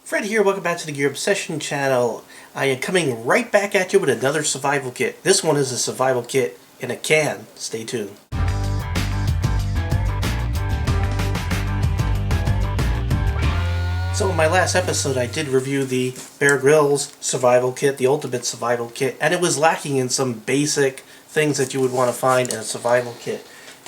Fred here, welcome back to the Gear Obsession channel. I am coming right back at you with another survival kit. This one is a survival kit in a can. Stay tuned. So in my last episode I did review the Bear Grylls survival kit, the ultimate survival kit, and it was lacking in some basic things that you would want to find in a survival kit.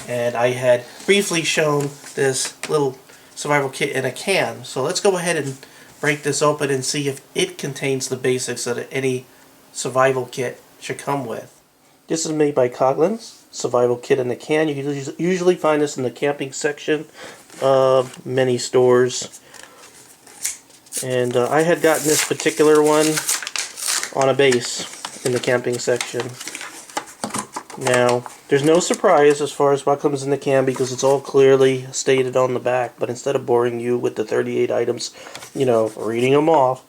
And I had briefly shown this little survival kit in a can. So let's go ahead and break this open and see if it contains the basics that any survival kit should come with. This is made by Coghlan, survival kit in a can. You can usually find this in the camping section of many stores. And I had gotten this particular one on a base in the camping section. Now, there's no surprise as far as what comes in the can because it's all clearly stated on the back, but instead of boring you with the 38 items, reading them off,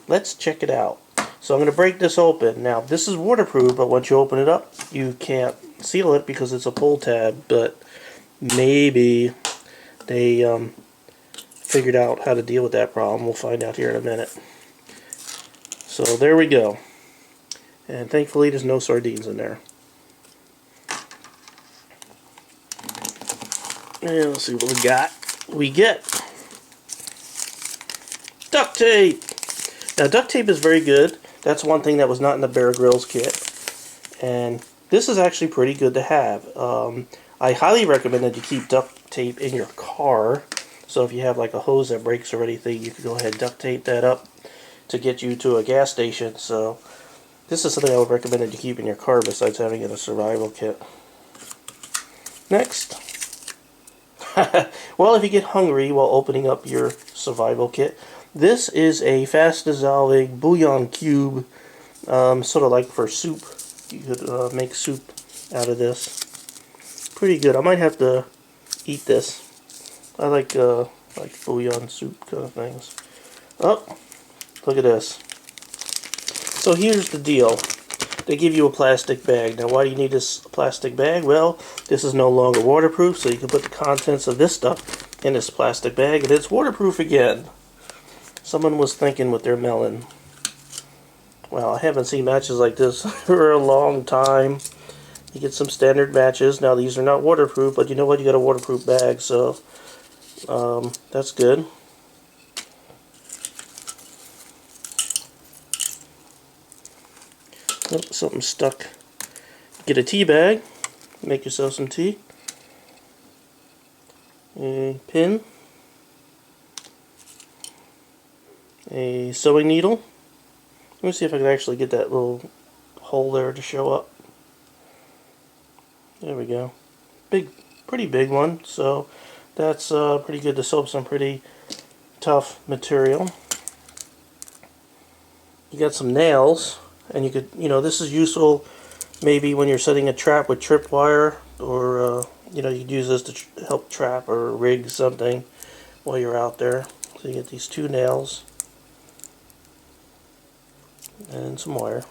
let's check it out. So I'm going to break this open. Now, this is waterproof, but once you open it up, you can't seal it because it's a pull tab, but maybe they figured out how to deal with that problem. We'll find out here in a minute. So there we go. And thankfully there's no sardines in there. And let's see what we got. We get duct tape. Now duct tape is very good. That's one thing that was not in the Bear Grylls kit. And this is actually pretty good to have. I highly recommend that you keep duct tape in your car. So if you have like a hose that breaks or anything, you can go ahead and duct tape that up to get you to a gas station. So this is something I would recommend that you keep in your car besides having it in a survival kit. Next. Well, if you get hungry while opening up your survival kit, this is a fast dissolving bouillon cube, sort of like for soup. You could make soup out of this. Pretty good. I might have to eat this. I like bouillon soup kind of things. Oh, look at this. So here's the deal. They give you a plastic bag. Now why do you need this plastic bag? Well, this is no longer waterproof, so you can put the contents of this stuff in this plastic bag, and it's waterproof again. Someone was thinking with their melon. Well, I haven't seen matches like this for a long time. You get some standard matches. Now these are not waterproof, but you know what? You got a waterproof bag, so that's good. Oh, something stuck. Get a tea bag. Make yourself some tea. A pin. A sewing needle. Let me see if I can actually get that little hole there to show up. There we go. Pretty big one. So that's pretty good to sew up some pretty tough material. You got some nails. And you could, this is useful maybe when you're setting a trap with tripwire, or, you could use this to help trap or rig something while you're out there. So you get these two nails and some wire.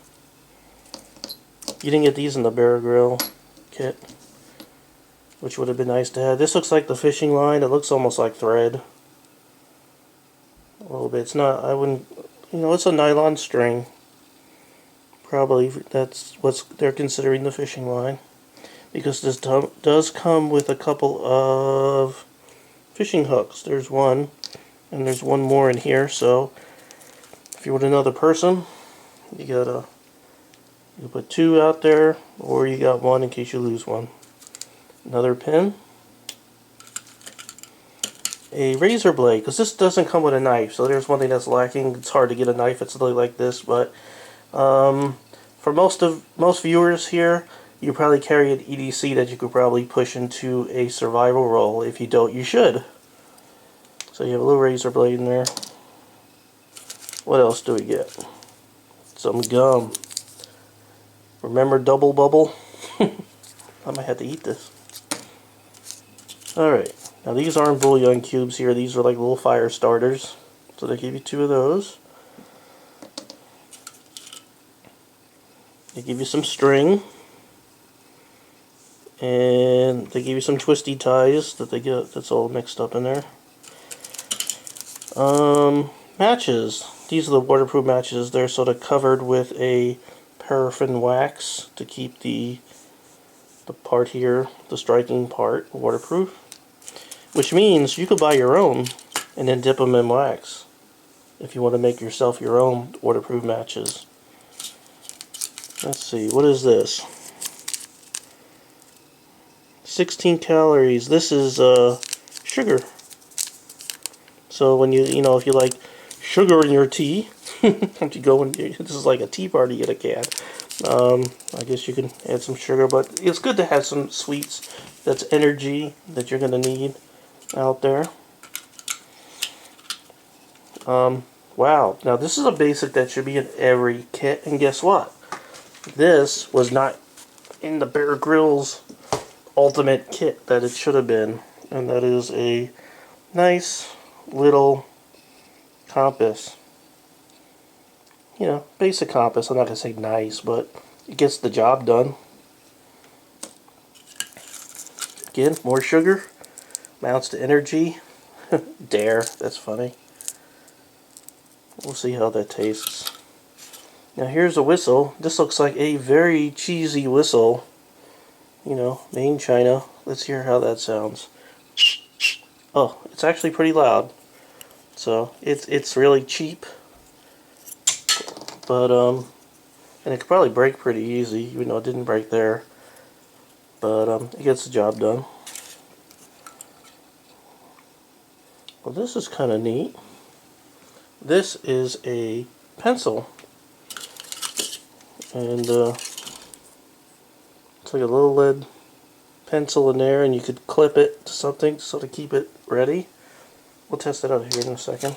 You didn't get these in the Bear Grylls kit, which would have been nice to have. This looks like the fishing line. It looks almost like thread. A little bit. It's not, I wouldn't, it's a nylon string. Probably that's what they're considering the fishing line, because this does come with a couple of fishing hooks. There's one, and there's one more in here. So if you're with another person, you put two out there, or you got one in case you lose one. Another pin, a razor blade, because this doesn't come with a knife. So there's one thing that's lacking. It's hard to get a knife. It's really like this, but for most viewers here, you probably carry an EDC that you could probably push into a survival role. If you don't, you should. So you have a little razor blade in there. What else do we get? Some gum. Remember Double Bubble? I might have to eat this. Alright, now these aren't bouillon cubes here. These are like little fire starters. So they give you two of those. They give you some string, and they give you some twisty ties that they get. That's all mixed up in there. matches. These are the waterproof matches. They're sort of covered with a paraffin wax to keep the part here, the striking part, waterproof. Which means you could buy your own and then dip them in wax if you want to make yourself your own waterproof matches. Let's see, what is this? 16 calories. This is sugar. So when you know, if you like sugar in your tea, if you go and this is like a tea party at a can. I guess you can add some sugar, but it's good to have some sweets. That's energy that you're going to need out there. Wow. Now this is a basic that should be in every kit, and guess what? This was not in the Bear Grylls Ultimate Kit that it should have been, and that is a nice little compass. You know, basic compass. I'm not going to say nice, but it gets the job done. Again, more sugar. Amounts to energy. Dare. That's funny. We'll see how that tastes. Now here's a whistle. This looks like a very cheesy whistle. You know, made in China. Let's hear how that sounds. Oh, it's actually pretty loud. So it's really cheap. But and it could probably break pretty easy, even though it didn't break there. But it gets the job done. Well, this is kind of neat. This is a pencil, and it's like a little lead pencil in there, and you could clip it to something so to keep it ready. We'll test it out here in a second.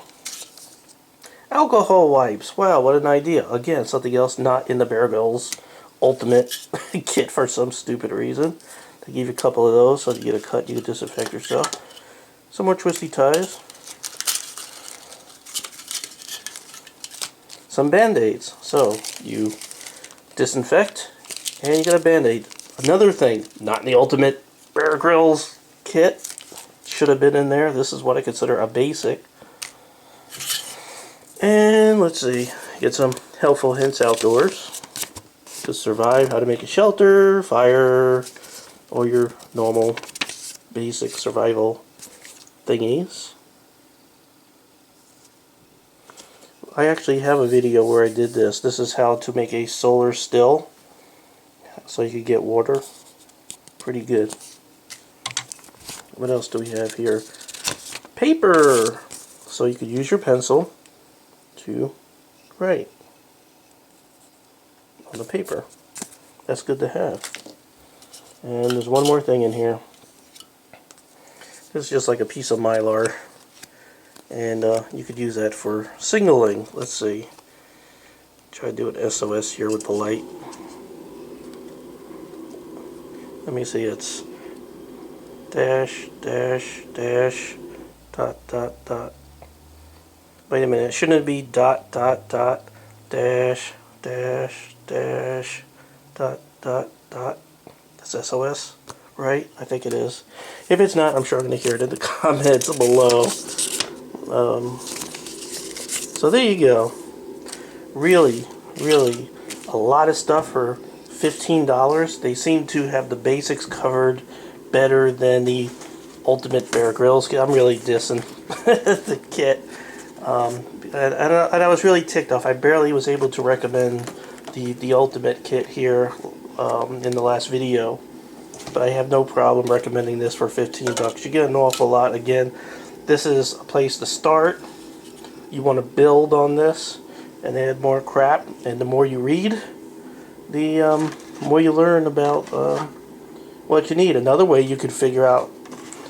Alcohol wipes. Wow, what an idea. Again, something else not in the Bear Grylls Ultimate Kit for some stupid reason. They give you a couple of those so if you get a cut you can disinfect yourself. Some more twisty ties. Some band-aids. So you disinfect and you got a band-aid. Another thing, not in the Ultimate Bear Grylls Kit. Should have been in there. This is what I consider a basic. And let's see, get some helpful hints outdoors to survive, how to make a shelter, fire, or your normal basic survival thingies. I actually have a video where I did this. This is how to make a solar still so you could get water. Pretty good. What else do we have here? Paper! So you could use your pencil to write on the paper. That's good to have. And there's one more thing in here. This is just like a piece of mylar, and you could use that for signaling. Let's see. Try to do an SOS here with the light. Let me see. It's dash, dash, dash, dot, dot, dot. Wait a minute, shouldn't it be dot, dot, dot, dash, dash, dash, dot, dot, dot? That's SOS, right? I think it is. If it's not, I'm sure I'm going to hear it in the comments below. So there you go. Really, really a lot of stuff for $15. They seem to have the basics covered better than the Ultimate Bear Grylls Kit. I'm really dissing the kit. And I was really ticked off. I barely was able to recommend the Ultimate Kit here in the last video. But I have no problem recommending this for $15. You get an awful lot. Again, this is a place to start. You want to build on this and add more crap. And the more you read, the more you learn about what you need. Another way you could figure out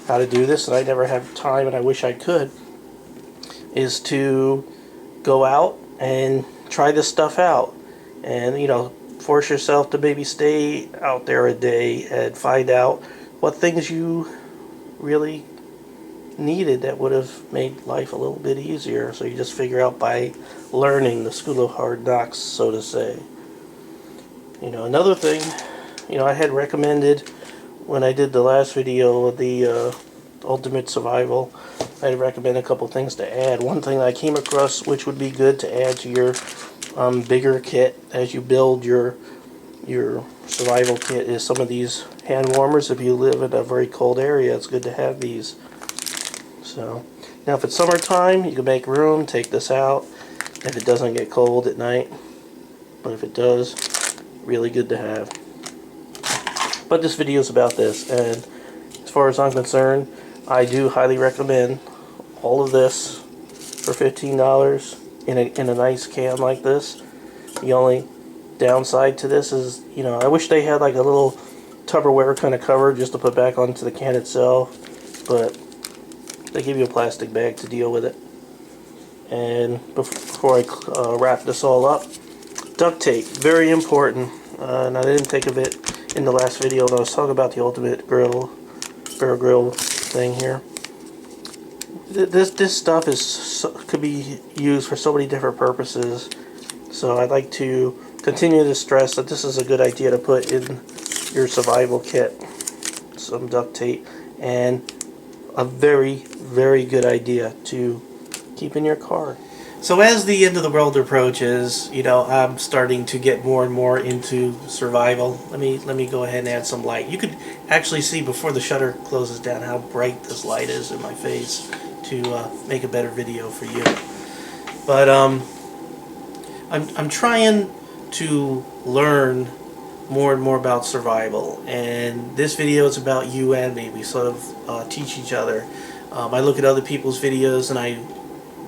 how to do this, and I never have time and I wish I could, is to go out and try this stuff out. And, you know, force yourself to maybe stay out there a day and find out what things you really needed that would have made life a little bit easier. So you just figure out by learning, the school of hard knocks, so to say. You know, another thing, you know, I had recommended when I did the last video of the Ultimate Survival, I'd recommend a couple things to add. One thing I came across which would be good to add to your bigger kit as you build your survival kit is some of these hand warmers. If you live in a very cold area, it's good to have these. So now if it's summertime, you can make room, take this out if it doesn't get cold at night. But if it does, really good to have. But this video is about this, and as far as I'm concerned, I do highly recommend all of this for $15 in a nice can like this. The only downside to this is, you know, I wish they had like a little Tupperware kind of cover just to put back onto the can itself, but they give you a plastic bag to deal with it. And before I wrap this all up, duct tape, very important. And I didn't think of it in the last video when I was talking about the Ultimate Bear Grill thing here. This stuff could be used for so many different purposes. So I'd like to continue to stress that this is a good idea to put in your survival kit. Some duct tape, and a very, very good idea to keep in your car. So as the end of the world approaches, you know, I'm starting to get more and more into survival. Let me go ahead and add some light. You could actually see before the shutter closes down how bright this light is in my face to make a better video for you. But I'm trying to learn more and more about survival, and this video is about you and me. We sort of teach each other. I look at other people's videos and I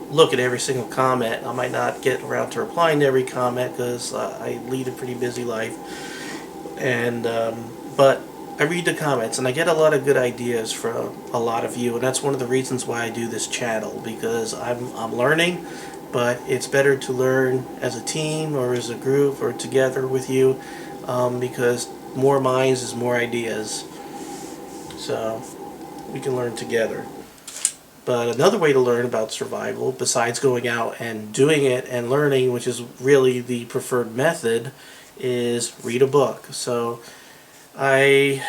look at every single comment. I might not get around to replying to every comment because I lead a pretty busy life, and but I read the comments and I get a lot of good ideas from a lot of you, and that's one of the reasons why I do this channel, because I'm learning, but it's better to learn as a team or as a group or together with you, because more minds is more ideas, so we can learn together. But another way to learn about survival, besides going out and doing it and learning, which is really the preferred method, is read a book. So the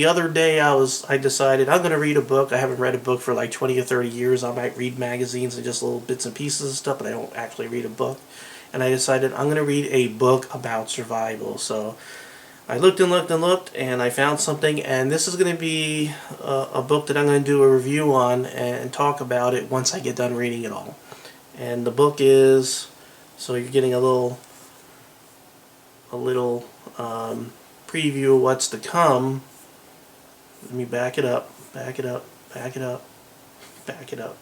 other day I decided I'm going to read a book. I haven't read a book for like 20 or 30 years. I might read magazines and just little bits and pieces of stuff, but I don't actually read a book. And I decided I'm going to read a book about survival. So I looked and looked and looked, and I found something, and this is going to be a book that I'm going to do a review on and talk about it once I get done reading it all. And the book is, so you're getting a little preview of what's to come. Let me back it up, back it up, back it up, back it up.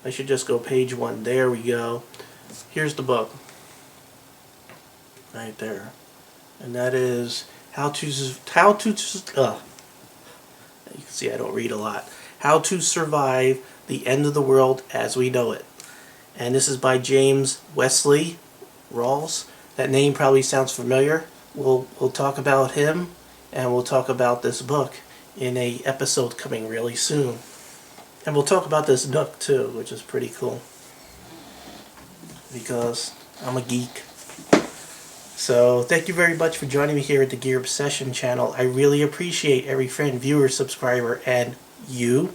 I should just go page 1. There we go. Here's the book. Right there. And that is you can see I don't read a lot. How to Survive the End of the World as We Know It. And this is by James Wesley Rawls. That name probably sounds familiar. We'll talk about him, and we'll talk about this book in a episode coming really soon. And we'll talk about this duck too, which is pretty cool, because I'm a geek. So thank you very much for joining me here at the Gear Obsession channel. I really appreciate every friend, viewer, subscriber, and you.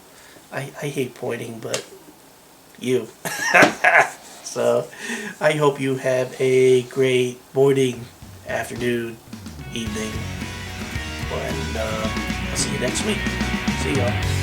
I hate pointing, but you. So I hope you have a great morning, afternoon, evening, and I'll see you next week. See y'all.